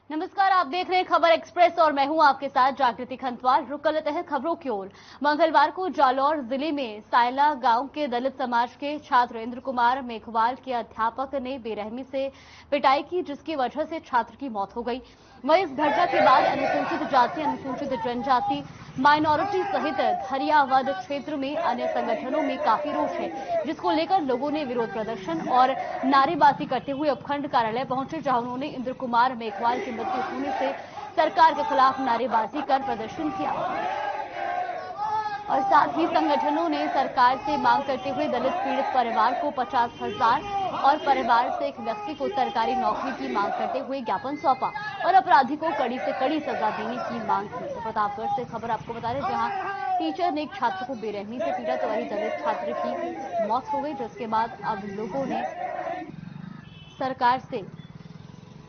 नमस्कार, आप देख रहे हैं खबर एक्सप्रेस और मैं हूं आपके साथ जागृति खंतवाल। रुक कर लेते हैं खबरों की ओर। मंगलवार को जालौर जिले में सायला गांव के दलित समाज के छात्र इंद्र कुमार मेघवाल के अध्यापक ने बेरहमी से पिटाई की, जिसकी वजह से छात्र की मौत हो गई। वहीं इस घटना के बाद अनुसूचित जाति, अनुसूचित जनजाति, माइनॉरिटी सहित धरियावद क्षेत्र में अन्य संगठनों में काफी रोष है, जिसको लेकर लोगों ने विरोध प्रदर्शन और नारेबाजी करते हुए उपखंड कार्यालय पहुंचे, जहां उन्होंने इंद्र कुमार मेघवाल की मृत्यु होने से सरकार के खिलाफ नारेबाजी कर प्रदर्शन किया। और साथ ही संगठनों ने सरकार से मांग करते हुए दलित पीड़ित परिवार को 50,000 और परिवार से एक व्यक्ति को सरकारी नौकरी की मांग करते हुए ज्ञापन सौंपा और अपराधी को कड़ी से कड़ी सजा देने की मांग की। तो प्रतापगढ़ से खबर आपको बता दें, जहां टीचर ने एक छात्र को बेरहमी से पीटा, तो वही दलित छात्र की मौत हो गई, जिसके बाद अब लोगों ने सरकार से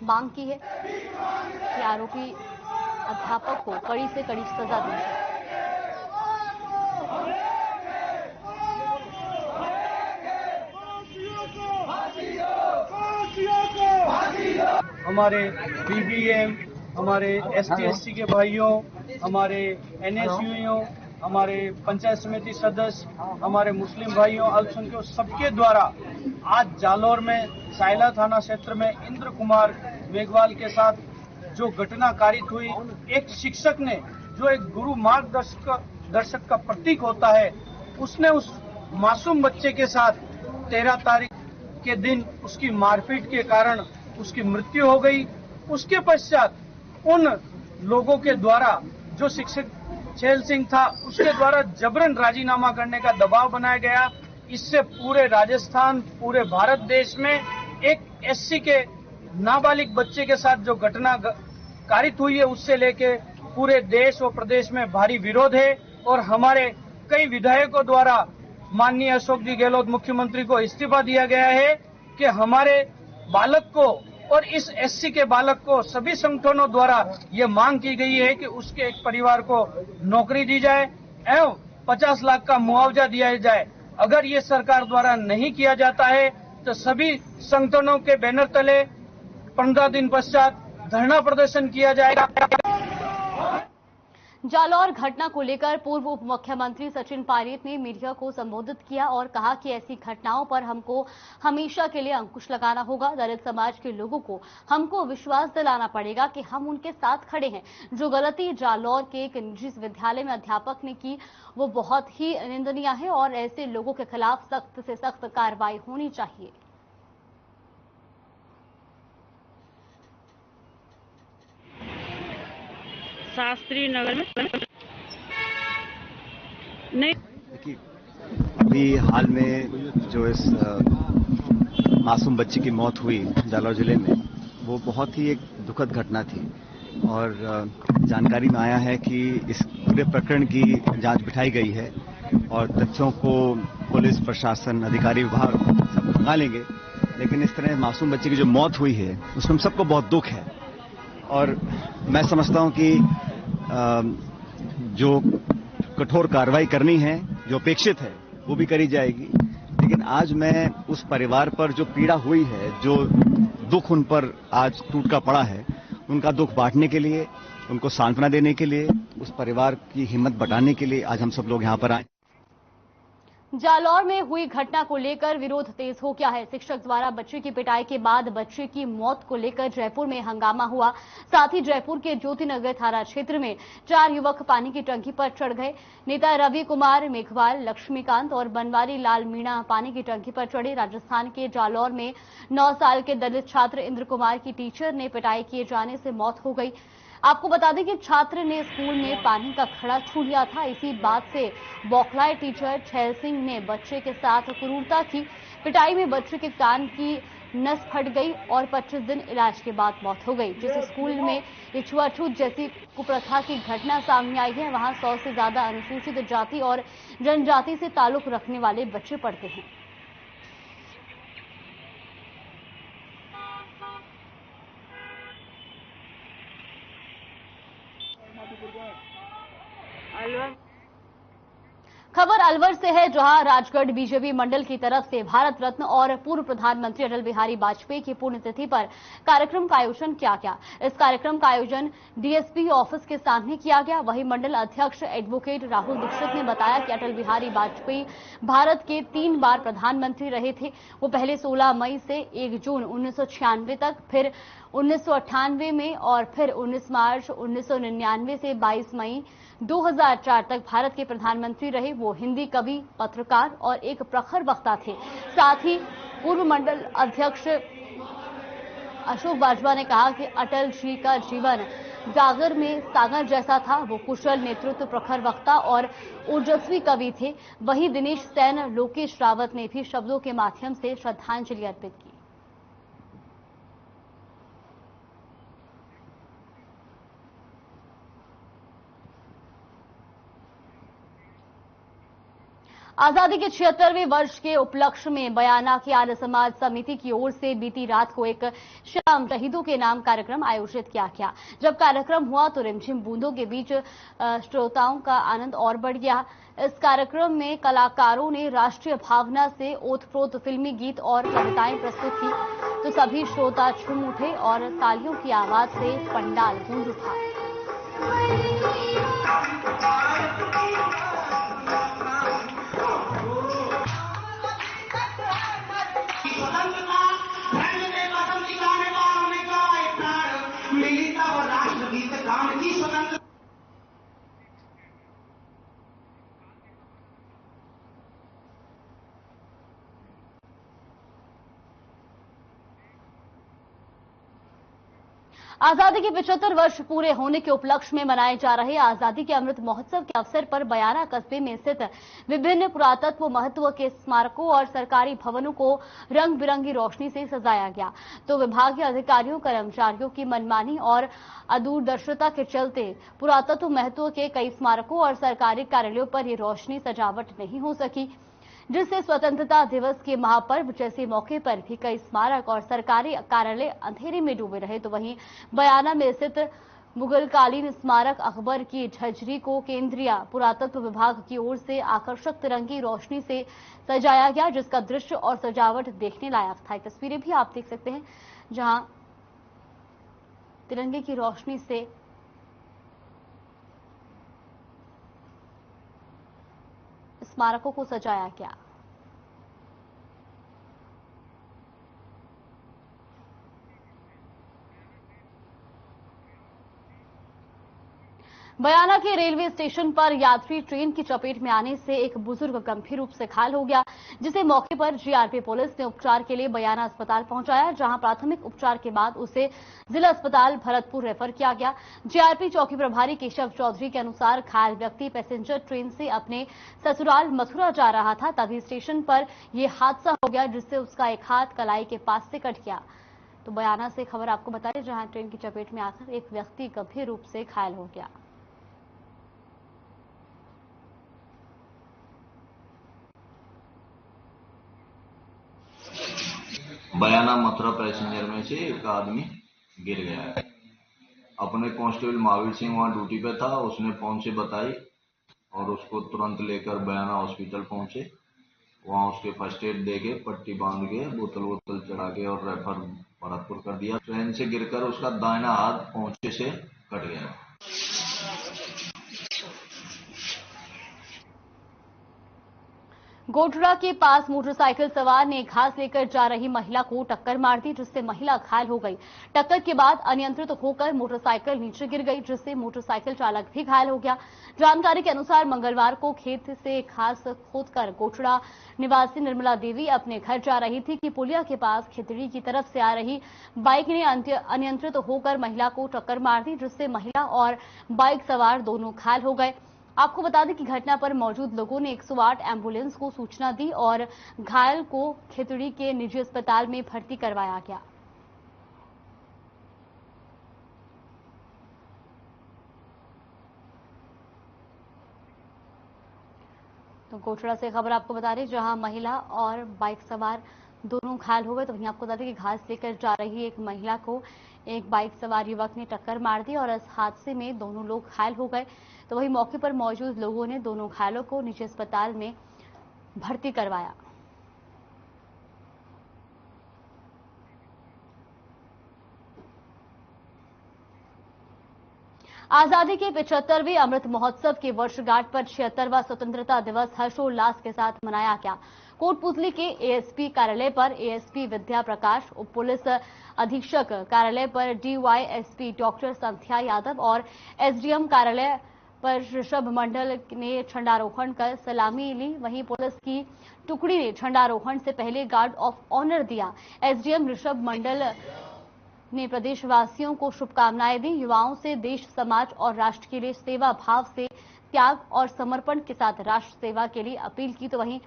मांग की है कि आरोपी अध्यापक को कड़ी से कड़ी सजा दी जाए। हमारे बीबीएम, हमारे एसटी/एससी के भाइयों, हमारे एनएसयूओ, हमारे पंचायत समिति सदस्य, हमारे मुस्लिम भाइयों, अल्पसंख्यकों सबके द्वारा आज जालौर में सायला थाना क्षेत्र में इंद्र कुमार मेघवाल के साथ जो घटना कारित हुई, एक शिक्षक ने जो एक गुरु मार्गदर्शक का प्रतीक होता है, उसने उस मासूम बच्चे के साथ 13 तारीख के दिन उसकी मारपीट के कारण उसकी मृत्यु हो गई। उसके पश्चात उन लोगों के द्वारा, जो शिक्षक छेल सिंह था, उसके द्वारा जबरन राजीनामा करने का दबाव बनाया गया। इससे पूरे राजस्थान, पूरे भारत देश में एक एससी के नाबालिग बच्चे के साथ जो घटना कारित हुई है, उससे लेके पूरे देश और प्रदेश में भारी विरोध है। और हमारे कई विधायकों द्वारा माननीय अशोक जी गहलोत मुख्यमंत्री को इस्तीफा दिया गया है कि हमारे बालक को और इस एससी के बालक को सभी संगठनों द्वारा ये मांग की गई है कि उसके एक परिवार को नौकरी दी जाए एवं 50 लाख का मुआवजा दिया जाए। अगर ये सरकार द्वारा नहीं किया जाता है तो सभी संगठनों के बैनर तले 15 दिन पश्चात धरना प्रदर्शन किया जाएगा। जालौर घटना को लेकर पूर्व उप मुख्यमंत्री सचिन पायलट ने मीडिया को संबोधित किया और कहा कि ऐसी घटनाओं पर हमको हमेशा के लिए अंकुश लगाना होगा। दलित समाज के लोगों को हमको विश्वास दिलाना पड़ेगा कि हम उनके साथ खड़े हैं। जो गलती जालौर के एक निजी विद्यालय में अध्यापक ने की, वो बहुत ही निंदनीय है और ऐसे लोगों के खिलाफ सख्त से सख्त कार्रवाई होनी चाहिए। शास्त्री नगर में नहीं। देखिए, अभी हाल में जो इस मासूम बच्ची की मौत हुई जालौर जिले में, वो बहुत ही एक दुखद घटना थी और जानकारी में आया है कि इस पूरे प्रकरण की जांच बिठाई गई है और तथ्यों को पुलिस प्रशासन, अधिकारी विभाग सब मंगा लेंगे। लेकिन इस तरह मासूम बच्ची की जो मौत हुई है, उसमें हम सबको बहुत दुख है और मैं समझता हूं कि जो कठोर कार्रवाई करनी है, जो अपेक्षित है, वो भी करी जाएगी। लेकिन आज मैं उस परिवार पर जो पीड़ा हुई है, जो दुख उन पर आज टूट का पड़ा है, उनका दुख बांटने के लिए, उनको सांत्वना देने के लिए, उस परिवार की हिम्मत बढ़ाने के लिए आज हम सब लोग यहां पर आए। जालौर में हुई घटना को लेकर विरोध तेज हो गया है। शिक्षक द्वारा बच्चे की पिटाई के बाद बच्चे की मौत को लेकर जयपुर में हंगामा हुआ। साथ ही जयपुर के ज्योतिनगर थाना क्षेत्र में 4 युवक पानी की टंकी पर चढ़ गए। नेता रवि कुमार मेघवाल, लक्ष्मीकांत और बनवारी लाल मीणा पानी की टंकी पर चढ़े। राजस्थान के जालौर में 9 साल के दलित छात्र इंद्र कुमार की टीचर ने पिटाई किए जाने से मौत हो गई। आपको बता दें कि छात्र ने स्कूल में पानी का खड़ा छू लिया था। इसी बात से बौखलाए टीचर छेल सिंह ने बच्चे के साथ क्रूरता की। पिटाई में बच्चे के कान की नस फट गई और 25 दिन इलाज के बाद मौत हो गई। जिस स्कूल में ये छुआछूत जैसी कुप्रथा की घटना सामने आई है, वहां 100 से ज्यादा अनुसूचित जाति और जनजाति से ताल्लुक रखने वाले बच्चे पढ़ते हैं। खबर अलवर से है, जहां राजगढ़ बीजेपी मंडल की तरफ से भारत रत्न और पूर्व प्रधानमंत्री अटल बिहारी वाजपेयी की पुण्यतिथि पर कार्यक्रम का आयोजन किया गया। इस कार्यक्रम का आयोजन डीएसपी ऑफिस के सामने किया गया। वहीं मंडल अध्यक्ष एडवोकेट राहुल दीक्षित ने बताया कि अटल बिहारी वाजपेयी भारत के 3 बार प्रधानमंत्री रहे थे। वो पहले 16 मई से 1 जून 1996 तक, फिर 1998 में और फिर 19 मार्च 1999 से 22 मई 2004 तक भारत के प्रधानमंत्री रहे। वो हिंदी कवि, पत्रकार और एक प्रखर वक्ता थे। साथ ही पूर्व मंडल अध्यक्ष अशोक बाजवा ने कहा कि अटल जी का जीवन गागर में सागर जैसा था। वो कुशल नेतृत्व, प्रखर वक्ता और ओजस्वी कवि थे। वहीं दिनेश सेन, लोकेश रावत ने भी शब्दों के माध्यम से श्रद्धांजलि अर्पित की। आजादी के 76वें वर्ष के उपलक्ष्य में बयाना की आर्य समाज समिति की ओर से बीती रात को एक शाम शहीदों के नाम कार्यक्रम आयोजित किया गया। जब कार्यक्रम हुआ तो रिमझिम बूंदों के बीच श्रोताओं का आनंद और बढ़ गया। इस कार्यक्रम में कलाकारों ने राष्ट्रीय भावना से ओतप्रोत फिल्मी गीत और कविताएं प्रस्तुत की, तो सभी श्रोता झूम उठे और तालियों की आवाज से पंडाल गूंज उठा। आजादी के 75 वर्ष पूरे होने के उपलक्ष्य में मनाए जा रहे आजादी के अमृत महोत्सव के अवसर पर बयाना कस्बे में स्थित विभिन्न पुरातत्व महत्व के स्मारकों और सरकारी भवनों को रंग बिरंगी रोशनी से सजाया गया। तो विभागीय अधिकारियों, कर्मचारियों की मनमानी और अदूरदर्शिता के चलते पुरातत्व महत्व के कई स्मारकों और सरकारी कार्यालयों पर ये रोशनी सजावट नहीं हो सकी, जिससे स्वतंत्रता दिवस के महापर्व जैसे मौके पर भी कई स्मारक और सरकारी कार्यालय अंधेरे में डूबे रहे। तो वहीं बयाना में स्थित मुगलकालीन स्मारक अकबर की झज्जरी को केंद्रीय पुरातत्व विभाग की ओर से आकर्षक तिरंगी रोशनी से सजाया गया, जिसका दृश्य और सजावट देखने लायक था। तस्वीरें भी आप देख सकते हैं, जहां तिरंगे की रोशनी से स्मारकों को सजाया गया। बयाना के रेलवे स्टेशन पर यात्री ट्रेन की चपेट में आने से एक बुजुर्ग गंभीर रूप से घायल हो गया, जिसे मौके पर जीआरपी पुलिस ने उपचार के लिए बयाना अस्पताल पहुंचाया, जहां प्राथमिक उपचार के बाद उसे जिला अस्पताल भरतपुर रेफर किया गया। जीआरपी चौकी प्रभारी केशव चौधरी के अनुसार घायल व्यक्ति पैसेंजर ट्रेन से अपने ससुराल मथुरा जा रहा था, तभी स्टेशन पर यह हादसा हो गया, जिससे उसका एक हाथ कलाई के पास से कट गया। तो बयाना से खबर आपको बताएं, जहां ट्रेन की चपेट में आकर एक व्यक्ति गंभीर रूप से घायल हो गया। बयाना मथुरा पैसेंजर में से एक आदमी गिर गया है। अपने कांस्टेबल महावीर सिंह वहां ड्यूटी पे था, उसने फोन से बताई और उसको तुरंत लेकर बयाना हॉस्पिटल पहुंचे। वहां उसके फर्स्ट एड देके, पट्टी बांध के, बोतल चढ़ा के और रेफर भरतपुर कर दिया। ट्रेन से गिरकर उसका दाहिना हाथ पहुंचे से कट गया। गोटरा के पास मोटरसाइकिल सवार ने घास लेकर जा रही महिला को टक्कर मार दी, जिससे महिला घायल हो गई। टक्कर के बाद अनियंत्रित होकर मोटरसाइकिल नीचे गिर गई, जिससे मोटरसाइकिल चालक भी घायल हो गया। जानकारी के अनुसार मंगलवार को खेत से घास खोदकर गोटरा निवासी निर्मला देवी अपने घर जा रही थी कि पुलिया के पास खितड़ी की तरफ से आ रही बाइक ने अनियंत्रित होकर महिला को टक्कर मार दी, जिससे महिला और बाइक सवार दोनों घायल हो गए। आपको बता दें कि घटना पर मौजूद लोगों ने 108 एम्बुलेंस को सूचना दी और घायल को खितड़ी के निजी अस्पताल में भर्ती करवाया गया। तो गोटरा से खबर आपको बता दें, जहां महिला और बाइक सवार दोनों घायल हो गए। तो वहीं आपको बता दें कि घास लेकर जा रही एक महिला को एक बाइक सवार युवक ने टक्कर मार दी और इस हादसे में दोनों लोग घायल हो गए। तो वहीं मौके पर मौजूद लोगों ने दोनों घायलों को निजी अस्पताल में भर्ती करवाया। आजादी के 75वें अमृत महोत्सव की वर्षगांठ पर 76वां स्वतंत्रता दिवस हर्षोल्लास के साथ मनाया गया। कोटपुतली के एएसपी कार्यालय पर एएसपी विद्या प्रकाश, उप पुलिस अधीक्षक कार्यालय पर डीवाईएसपी डॉक्टर संध्या यादव और एसडीएम कार्यालय पर ऋषभ मंडल ने झंडारोहण कर सलामी ली। वहीं पुलिस की टुकड़ी ने झंडारोहण से पहले गार्ड ऑफ ऑनर दिया। एसडीएम ऋषभ मंडल ने प्रदेशवासियों को शुभकामनाएं दी। युवाओं से देश, समाज और राष्ट्र के लिए सेवा भाव से त्याग और समर्पण के साथ राष्ट्र सेवा के लिए अपील की। तो वहीं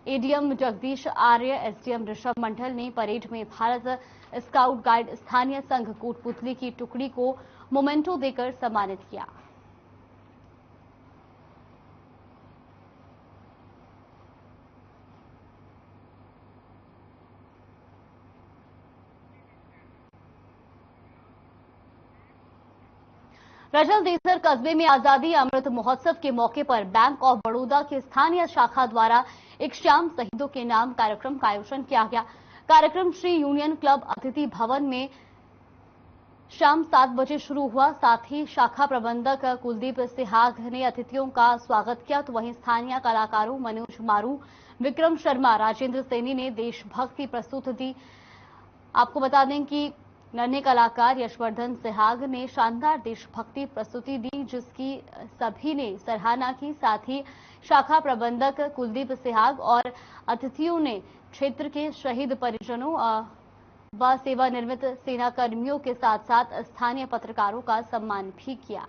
एडीएम जगदीश आर्य, एसडीएम ऋषभ मंडल ने परेड में भारत स्काउट गाइड स्थानीय संघ कोटपुतली की टुकड़ी को मोमेंटो देकर सम्मानित किया। रजल देसर कस्बे में आजादी अमृत महोत्सव के मौके पर बैंक ऑफ बड़ौदा की स्थानीय शाखा द्वारा एक शाम शहीदों के नाम कार्यक्रम का आयोजन किया गया। कार्यक्रम श्री यूनियन क्लब अतिथि भवन में शाम 7 बजे शुरू हुआ। साथ ही शाखा प्रबंधक कुलदीप सिहाग ने अतिथियों का स्वागत किया। तो वहीं स्थानीय कलाकारों मनोज मारू, विक्रम शर्मा, राजेंद्र सैनी ने देशभक्ति प्रस्तुत दी। आपको बता दें कि नन्हे कलाकार यशवर्धन सिहाग ने शानदार देशभक्ति प्रस्तुति दी, जिसकी सभी ने सराहना की। साथ ही शाखा प्रबंधक कुलदीप सिहाग और अतिथियों ने क्षेत्र के शहीद परिजनों व सेवानिवृत्त सेना कर्मियों के साथ साथ स्थानीय पत्रकारों का सम्मान भी किया।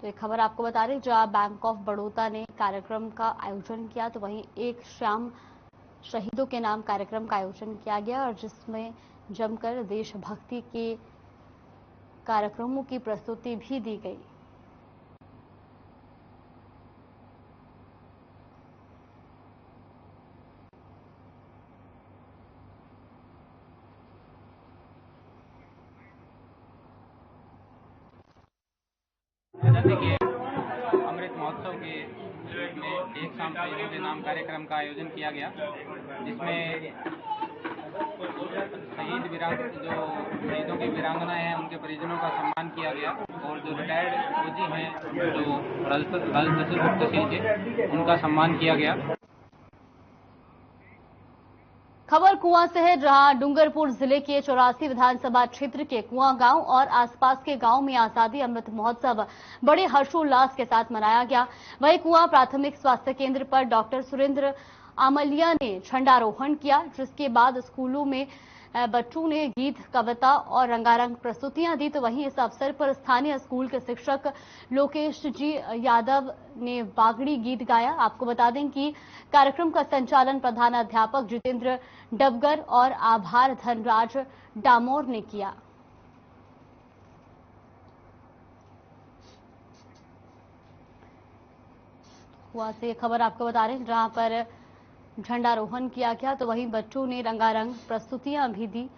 तो एक खबर आपको बता दें, जहां बैंक ऑफ बड़ौदा ने कार्यक्रम का आयोजन किया, तो वहीं एक शाम शहीदों के नाम कार्यक्रम का आयोजन किया गया और जिसमें जमकर देशभक्ति के कार्यक्रमों की प्रस्तुति भी दी गई। देखिए, अमृत महोत्सव के में एक शाम शहीदों के नाम कार्यक्रम का आयोजन किया गया, जिसमें शहीदों की वीरांगनाएं हैं उनके परिजनों का सम्मान किया गया और जो रिटायर्ड फौजी हैं जो रजत तहसील के उनका सम्मान किया गया। खबर कुआं से है, जहां डूंगरपुर जिले के 84 विधानसभा क्षेत्र के कुआं गांव और आसपास के गांव में आजादी अमृत महोत्सव बड़े हर्षोल्लास के साथ मनाया गया। वहीं कुआं प्राथमिक स्वास्थ्य केंद्र पर डॉक्टर सुरेंद्र आमलिया ने झंडारोहण किया, जिसके बाद स्कूलों में बच्चों ने गीत, कविता और रंगारंग प्रस्तुतियां दी। तो वहीं इस अवसर पर स्थानीय स्कूल के शिक्षक लोकेश जी यादव ने बागड़ी गीत गाया। आपको बता दें कि कार्यक्रम का संचालन प्रधान अध्यापक जितेंद्र डबगर और आभार धनराज डामोर ने किया। वहां से खबर आपको बता रहे हैं, जहां पर झंडारोहण किया गया, तो वहीं बच्चों ने रंगारंग प्रस्तुतियां भी दी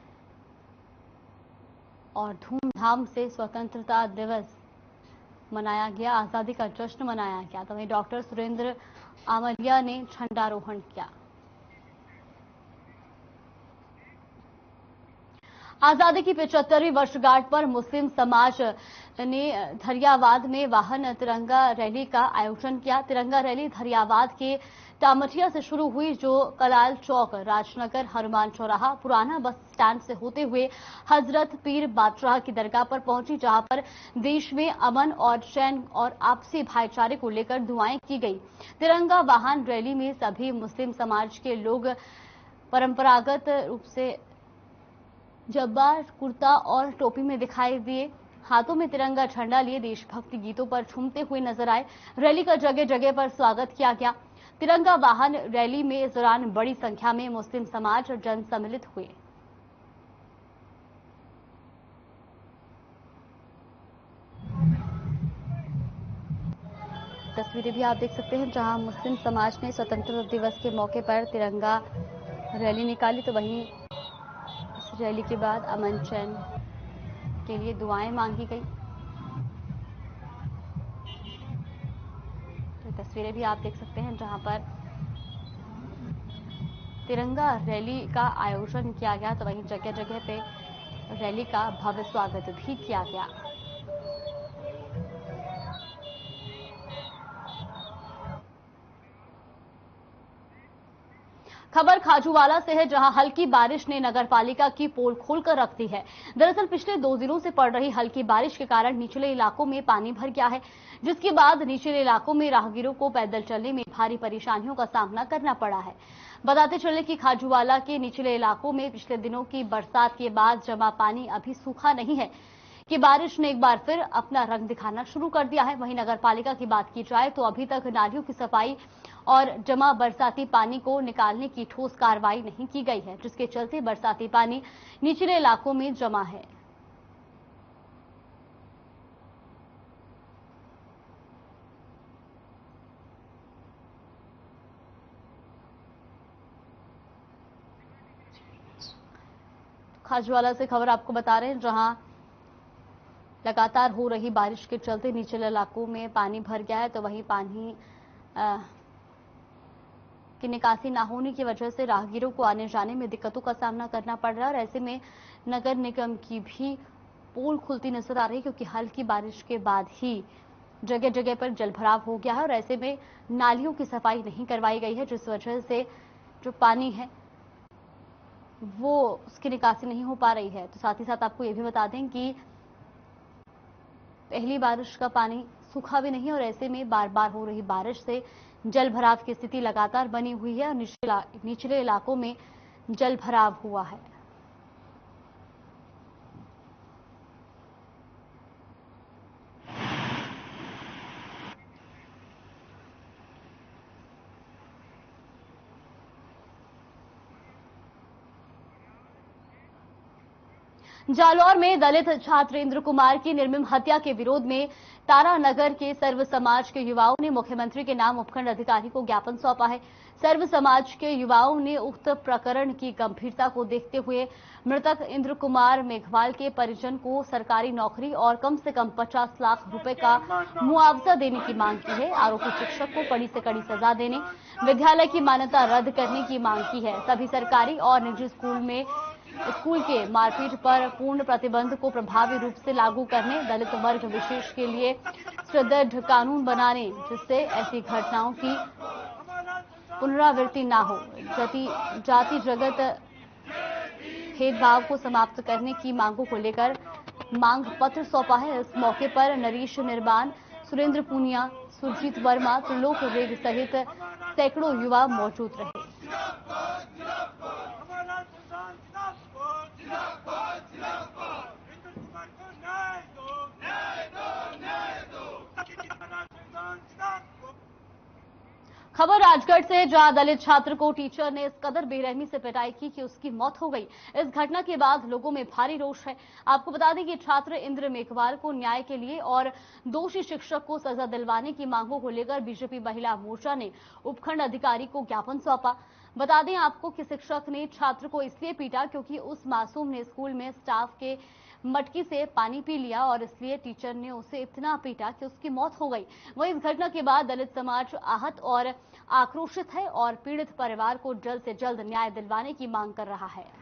और धूमधाम से स्वतंत्रता दिवस मनाया गया, आजादी का जश्न मनाया गया। तो वहीं डॉक्टर सुरेंद्र आमलिया ने झंडारोहण किया। आजादी की 75वीं वर्षगांठ पर मुस्लिम समाज ने धरियावाद में वाहन तिरंगा रैली का आयोजन किया। तिरंगा रैली धरियावाद के टामटिया से शुरू हुई, जो कलाल चौक, राजनगर, हनुमान चौराहा, पुराना बस स्टैंड से होते हुए हजरत पीर बादशाह की दरगाह पर पहुंची, जहां पर देश में अमन और चैन और आपसी भाईचारे को लेकर दुआएं की गई। तिरंगा वाहन रैली में सभी मुस्लिम समाज के लोग परंपरागत रूप से जब्बार, कुर्ता और टोपी में दिखाई दिए। हाथों में तिरंगा झंडा लिए देशभक्ति गीतों पर झूमते हुए नजर आए। रैली का जगह जगह पर स्वागत किया गया। तिरंगा वाहन रैली में इस दौरान बड़ी संख्या में मुस्लिम समाज और जन सम्मिलित हुए। तस्वीरें भी आप देख सकते हैं जहां मुस्लिम समाज ने स्वतंत्रता दिवस के मौके पर तिरंगा रैली निकाली, तो वहीं इस रैली के बाद अमन चैन के लिए दुआएं मांगी गई। तो तस्वीरें भी आप देख सकते हैं जहां पर तिरंगा रैली का आयोजन किया गया, तो वहीं जगह जगह पे रैली का भव्य स्वागत भी किया गया। खबर खाजूवाला से है, जहां हल्की बारिश ने नगरपालिका की पोल खोलकर रख दी है। दरअसल पिछले 2 दिनों से पड़ रही हल्की बारिश के कारण निचले इलाकों में पानी भर गया है, जिसके बाद निचले इलाकों में राहगीरों को पैदल चलने में भारी परेशानियों का सामना करना पड़ा है। बताते चले कि खाजूवाला के निचले इलाकों में पिछले दिनों की बरसात के बाद जमा पानी अभी सूखा नहीं है कि बारिश ने एक बार फिर अपना रंग दिखाना शुरू कर दिया है। वहीं नगरपालिका की बात की जाए तो अभी तक नालियों की सफाई और जमा बरसाती पानी को निकालने की ठोस कार्रवाई नहीं की गई है, जिसके चलते बरसाती पानी निचले इलाकों में जमा है। खाजूवाला से खबर आपको बता रहे हैं, जहां लगातार हो रही बारिश के चलते निचले इलाकों में पानी भर गया है, तो वहीं पानी की निकासी न होने की वजह से राहगीरों को आने जाने में दिक्कतों का सामना करना पड़ रहा है। और ऐसे में नगर निगम की भी पोल खुलती नजर आ रही है, क्योंकि हल्की बारिश के बाद ही जगह जगह पर जलभराव हो गया है और ऐसे में नालियों की सफाई नहीं करवाई गई है, जिस वजह से जो पानी है वो उसकी निकासी नहीं हो पा रही है। तो साथ ही साथ आपको ये भी बता दें कि पहली बारिश का पानी सूखा भी नहीं और ऐसे में बार बार हो रही बारिश से जल भराव की स्थिति लगातार बनी हुई है और निचले इलाकों में जल भराव हुआ है। जालौर में दलित छात्र इंद्र कुमार की निर्मम हत्या के विरोध में तारानगर के सर्व समाज के युवाओं ने मुख्यमंत्री के नाम उपखंड अधिकारी को ज्ञापन सौंपा है। सर्व समाज के युवाओं ने उक्त प्रकरण की गंभीरता को देखते हुए मृतक इंद्र कुमार मेघवाल के परिजन को सरकारी नौकरी और कम से कम 50 लाख रुपए का मुआवजा देने की मांग की है। आरोपी शिक्षक को कड़ी से कड़ी सजा देने, विद्यालय की मान्यता रद्द करने की मांग की है। सभी सरकारी और निजी स्कूल के मारपीट पर पूर्ण प्रतिबंध को प्रभावी रूप से लागू करने, दलित वर्ग विशेष के लिए सुदृढ़ कानून बनाने जिससे ऐसी घटनाओं की पुनरावृत्ति ना हो, जाति जगत भेदभाव को समाप्त करने की मांगों को लेकर मांग पत्र सौंपा है। इस मौके पर नरीश निर्माण, सुरेंद्र पूनिया, सुरजीत वर्मा, त्रिलोक रेग सहित सैकड़ों युवा मौजूद रहे। खबर राजगढ़ से, जहां दलित छात्र को टीचर ने इस कदर बेरहमी से पिटाई की कि उसकी मौत हो गई। इस घटना के बाद लोगों में भारी रोष है। आपको बता दें कि छात्र इंद्र मेघवाल को न्याय के लिए और दोषी शिक्षक को सजा दिलवाने की मांगों को लेकर बीजेपी महिला मोर्चा ने उपखंड अधिकारी को ज्ञापन सौंपा। बता दें आपको कि शिक्षक ने छात्र को इसलिए पीटा क्योंकि उस मासूम ने स्कूल में स्टाफ के मटकी से पानी पी लिया और इसलिए टीचर ने उसे इतना पीटा कि उसकी मौत हो गई। वहीं इस घटना के बाद दलित समाज आहत और आक्रोशित है और पीड़ित परिवार को जल्द से जल्द न्याय दिलवाने की मांग कर रहा है।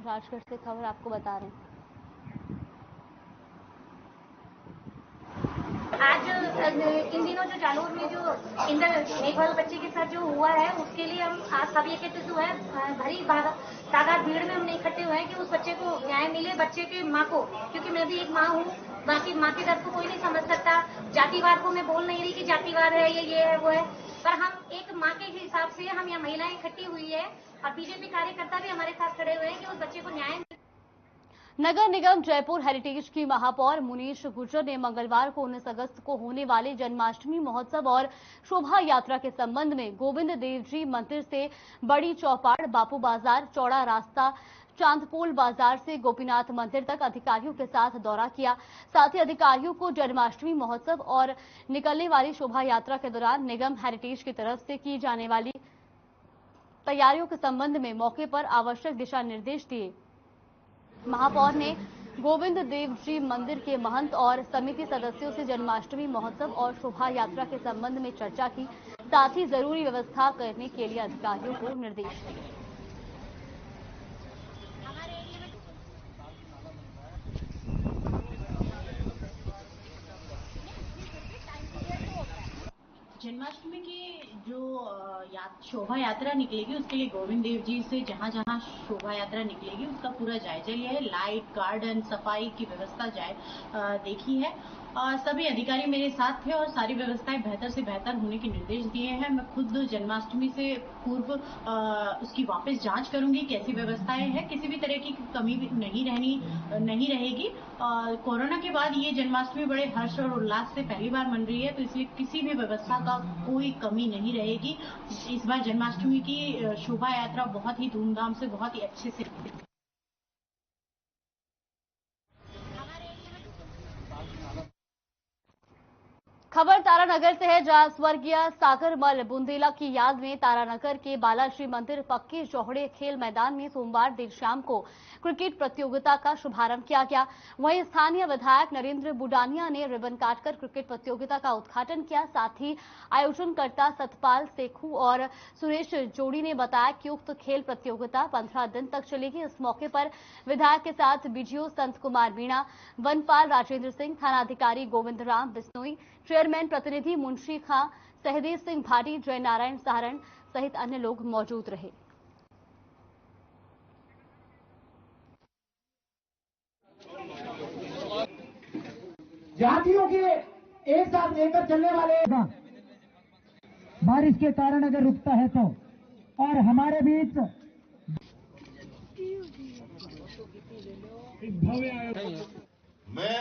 राजगढ़ से खबर आपको बता रहे हैं। आज इन दिनों जो जालौर में जो इंद्र मेघवाल बच्चे के साथ जो हुआ है, उसके लिए हम आज सब एकत्रित हुए हैं। भरी तादाद भीड़ में हमने इकट्ठे हुए हैं कि उस बच्चे को न्याय मिले, बच्चे के माँ को, क्योंकि मैं भी एक माँ हूँ। बाकी माँ के दर्द को कोई नहीं समझ सकता। जातिवाद को मैं बोल नहीं रही कि जातिवाद है ये है वो है, पर हम एक माँ के हिसाब से हम यहाँ महिलाएं इकट्ठी हुई है और बीजेपी कार्यकर्ता भी हमारे साथ खड़े हुए हैं कि उस बच्चे को न्याय। नगर निगम जयपुर हेरिटेज की महापौर मुनीश गुर्जर ने मंगलवार को 19 अगस्त को होने वाले जन्माष्टमी महोत्सव और शोभा यात्रा के संबंध में गोविंद देव जी मंदिर से बड़ी चौपाड़, बापू बाजार, चौड़ा रास्ता, चांदपोल बाजार से गोपीनाथ मंदिर तक अधिकारियों के साथ दौरा किया। साथ ही अधिकारियों को जन्माष्टमी महोत्सव और निकलने वाली शोभा यात्रा के दौरान निगम हेरिटेज की तरफ से की जाने वाली तैयारियों के संबंध में मौके पर आवश्यक दिशा निर्देश दिए। महापौर ने गोविंद देव जी मंदिर के महंत और समिति सदस्यों से जन्माष्टमी महोत्सव और शोभा यात्रा के संबंध में चर्चा की, साथ ही जरूरी व्यवस्था करने के लिए अधिकारियों को निर्देश दिए। जन्माष्टमी की जो शोभा यात्रा निकलेगी उसके लिए गोविंद देव जी से जहां जहां शोभा यात्रा निकलेगी उसका पूरा जायजा लिया है। लाइट, गार्डन, सफाई की व्यवस्था देखी है। सभी अधिकारी मेरे साथ थे और सारी व्यवस्थाएं बेहतर से बेहतर होने के निर्देश दिए हैं। मैं खुद जन्माष्टमी से पूर्व उसकी वापस जांच करूंगी कैसी व्यवस्थाएं हैं। किसी भी तरह की कमी नहीं रहेगी। कोरोना के बाद ये जन्माष्टमी बड़े हर्ष और उल्लास से पहली बार मन रही है, तो इसलिए किसी भी व्यवस्था का कोई कमी नहीं रहेगी। इस बार जन्माष्टमी की शोभा यात्रा बहुत ही धूमधाम से, बहुत ही अच्छे से। खबर तारानगर से है, जहां स्वर्गीय सागरमल बुंदेला की याद में तारानगर के बालाजी मंदिर पक्के चौहड़े खेल मैदान में सोमवार देर शाम को क्रिकेट प्रतियोगिता का शुभारंभ किया गया। वहीं स्थानीय विधायक नरेंद्र बुडानिया ने रिबन काटकर क्रिकेट प्रतियोगिता का उद्घाटन किया। साथ ही आयोजनकर्ता सतपाल सेखू और सुरेश जोड़ी ने बताया कि उक्त खेल प्रतियोगिता 15 दिन तक चलेगी। इस मौके पर विधायक के साथ बीडीओ संत कुमार मीणा, वनपाल राजेंद्र सिंह, थानाधिकारी गोविंद राम बिश्नोई, चेयरमैन प्रतिनिधि मुंशी खां, सहदेव सिंह भाटी, जय नारायण सहारण सहित अन्य लोग मौजूद रहे। जातियों के एक साथ लेकर चलने वाले बारिश के कारण अगर रुकता है तो, और हमारे बीच मैं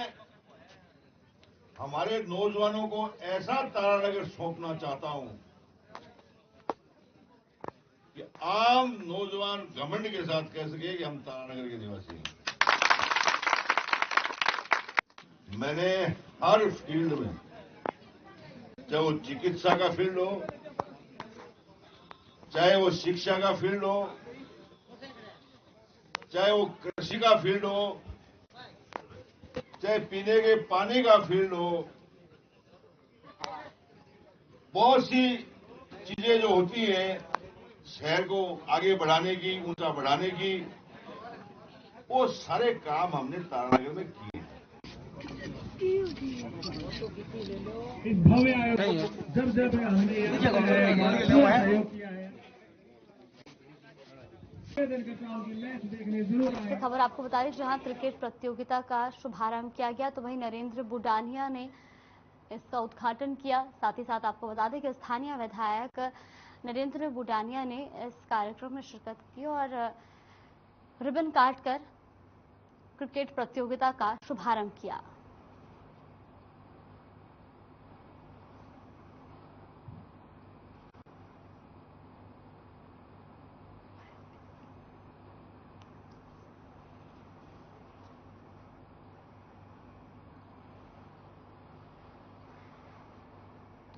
हमारे नौजवानों को ऐसा तारानगर सौंपना चाहता हूं कि आम नौजवान घमंड के साथ कह सके कि हम तारानगर के निवासी हैं। मैंने हर फील्ड में, चाहे वो चिकित्सा का फील्ड हो, चाहे वो शिक्षा का फील्ड हो, चाहे वो कृषि का फील्ड हो, चाहे पीने के पानी का फील्ड हो, बहुत सी चीजें जो होती हैं शहर को आगे बढ़ाने की, ऊंचा बढ़ाने की, वो सारे काम हमने तारानगर में किए। इस भव्य आयोजन जब हमने सहयोग किया है, खबर आपको बता रही, जहां क्रिकेट प्रतियोगिता का शुभारंभ किया गया तो वहीं नरेंद्र बुडानिया ने इसका उद्घाटन किया। साथ ही साथ आपको बता दें कि स्थानीय विधायक नरेंद्र बुडानिया ने इस कार्यक्रम में शिरकत की और रिबन काटकर क्रिकेट प्रतियोगिता का शुभारंभ किया।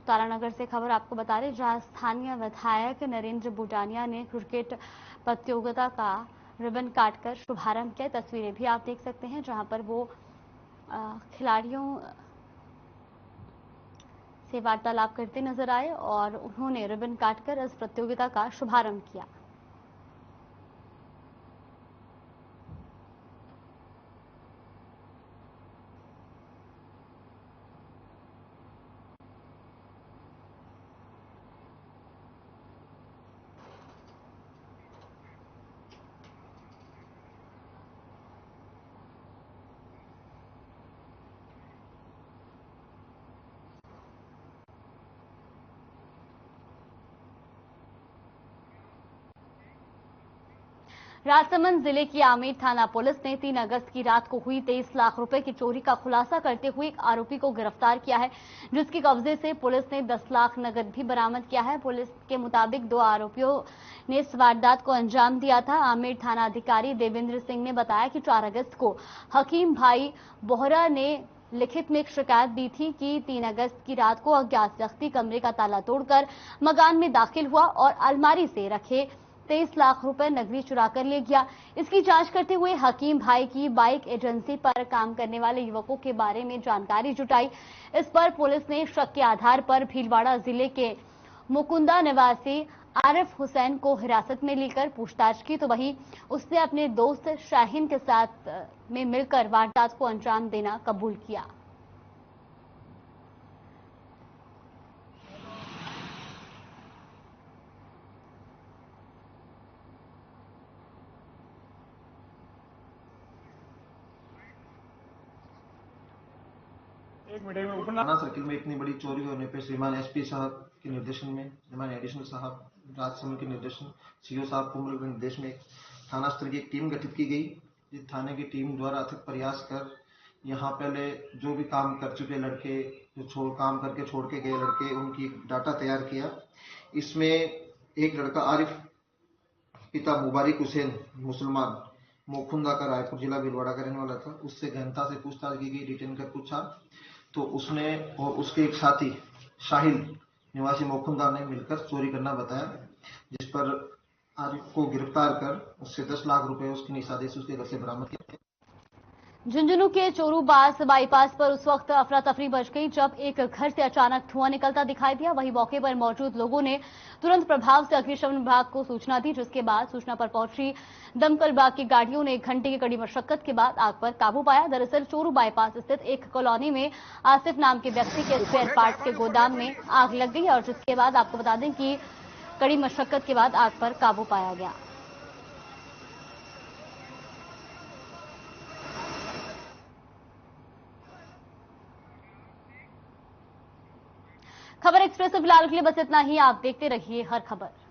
तारानगर से खबर आपको बता रहे, जहां स्थानीय विधायक नरेंद्र बुडानिया ने क्रिकेट प्रतियोगिता का रिबन काटकर शुभारंभ किया। तस्वीरें भी आप देख सकते हैं, जहां पर वो खिलाड़ियों से वार्तालाप करते नजर आए और उन्होंने रिबन काटकर इस प्रतियोगिता का शुभारंभ किया। राजसमंद जिले की आमेर थाना पुलिस ने 3 अगस्त की रात को हुई 23 लाख रुपए की चोरी का खुलासा करते हुए एक आरोपी को गिरफ्तार किया है, जिसके कब्जे से पुलिस ने 10 लाख नकद भी बरामद किया है। पुलिस के मुताबिक 2 आरोपियों ने इस वारदात को अंजाम दिया था। आमेर थाना अधिकारी देवेंद्र सिंह ने बताया कि 4 अगस्त को हकीम भाई बोहरा ने लिखित में एक शिकायत दी थी कि 3 अगस्त की रात को अज्ञात व्यक्ति कमरे का ताला तोड़कर मकान में दाखिल हुआ और अलमारी से रखे 23 लाख रुपए नकदी चुरा कर ले गया। इसकी जांच करते हुए हकीम भाई की बाइक एजेंसी पर काम करने वाले युवकों के बारे में जानकारी जुटाई। इस पर पुलिस ने शक के आधार पर भीलवाड़ा जिले के मुकुंदा निवासी आरिफ हुसैन को हिरासत में लेकर पूछताछ की, तो वहीं उसने अपने दोस्त शाहीन के साथ में मिलकर वारदात को अंजाम देना कबूल किया। थाना सर्किल में इतनी बड़ी चोरी होने पर श्रीमान एसपी साहब के निर्देशन में, श्रीमान एडिशनल साहब राजसमंद के निर्देशन, सीओ साहब कुमल के निर्देश में थाना स्तर की एक टीम गठित की गई। इस थाने की टीम द्वारा अथक प्रयास कर यहाँ पहले जो भी काम कर चुके लड़के, जो काम करके छोड़ के गए लड़के, उनकी डाटा तैयार किया। इसमें एक लड़का आरिफ, पिता मुबारिक हुसैन, मुसलमान, मोखुंदा का, रायपुर जिला भीलवाड़ा का रहने वाला था। उससे गहनता से पूछताछ की गई, डिटेन कर पूछा तो उसने और उसके एक साथी शाहिल निवासी मोखुंदा ने मिलकर चोरी करना बताया, जिस पर आरिफ को गिरफ्तार कर उससे 10 लाख रुपए उसकी निशादेश उसके घर से बरामद किया। झुंझुनू के चोरूबास बाईपास पर उस वक्त अफरा तफरी मच गई जब एक घर से अचानक धुआं निकलता दिखाई दिया। वहीं मौके पर मौजूद लोगों ने तुरंत प्रभाव से अग्निशमन विभाग को सूचना दी, जिसके बाद सूचना पर पहुंची दमकल विभाग की गाड़ियों ने 1 घंटे की कड़ी मशक्कत के बाद आग पर काबू पाया। दरअसल चोरू बाईपास स्थित एक कॉलोनी में आसिफ नाम के व्यक्ति के स्पेयर पार्ट्स के गोदाम में आग लग गई और जिसके बाद आपको बता दें कि कड़ी मशक्कत के बाद आग पर काबू पाया गया। खबर एक्सप्रेस से फिलहाल के लिए बस इतना ही। आप देखते रहिए हर खबर।